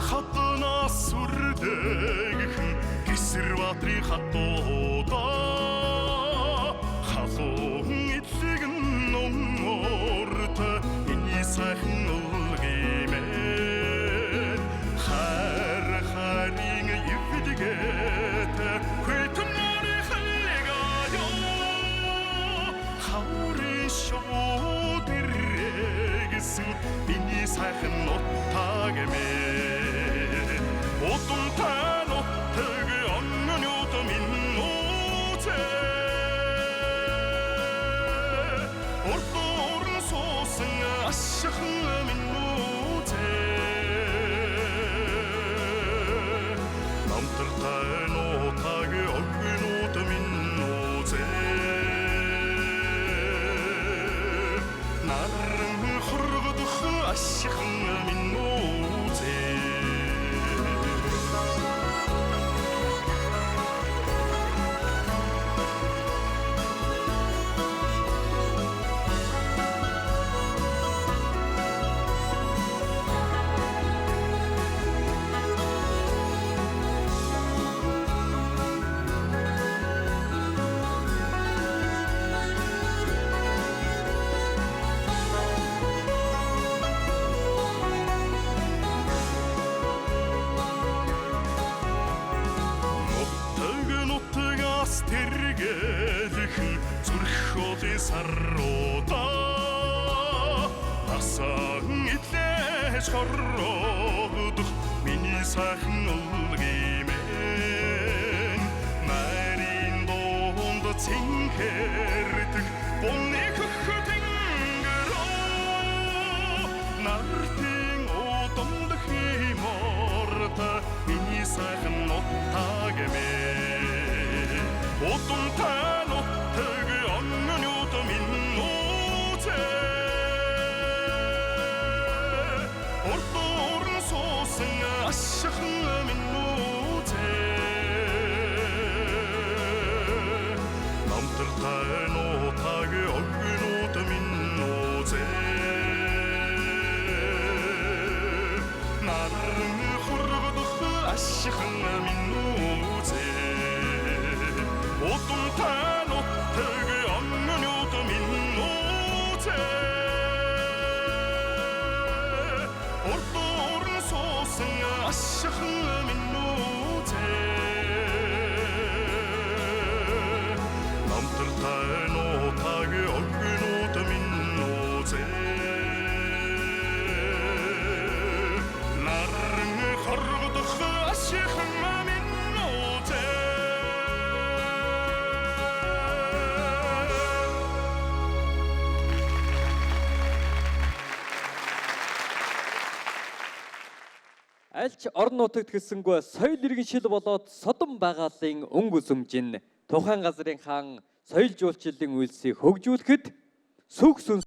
Хатна сүрдэг Эсэрбаатрын хатуудаа халуун эдлэг номорт энэ сайхан үлгиймээ хар харин ивдэгэт хэтмэр хайлгаё хаурын шуудэрэгсэн энэ сайхан нутагмээ удамтай нутаг оннууд минь үзээ ордоор суусан ашихан минь үзээ намтартай нутаг оннууд минь үзээ наран хургадах ашихан минь үзээ тэргэлхэн зүрхөлийн саруудаа асан идлээж хорродох миний сайхан үлгиймэн нарийн донд цэнхэрдэг бунны хөтөнгөрөө нартын удамд химорта миний сайхан нутагмээ удамтай нутаг оннууд минь үзээ ордоор суусан ашихан минь үзээ намтартай нутаг оннууд минь үзээ наран хургадах ашихан минь үзээ удамтай нутаг оннууд минь үзээ ордоор суусан ашихан минь үзээ намтартай нутаг оннууд минь үзээ наран хоргодох ашихан минь үзээ Альч орон нутагт гэсэнгүй соёл иргэншил болоод содон байгалийн өнгө сүмжин тухайн газрын хаан соёл жуулчлалын үйлсийг хөгжүүлэхэд сүх сүнс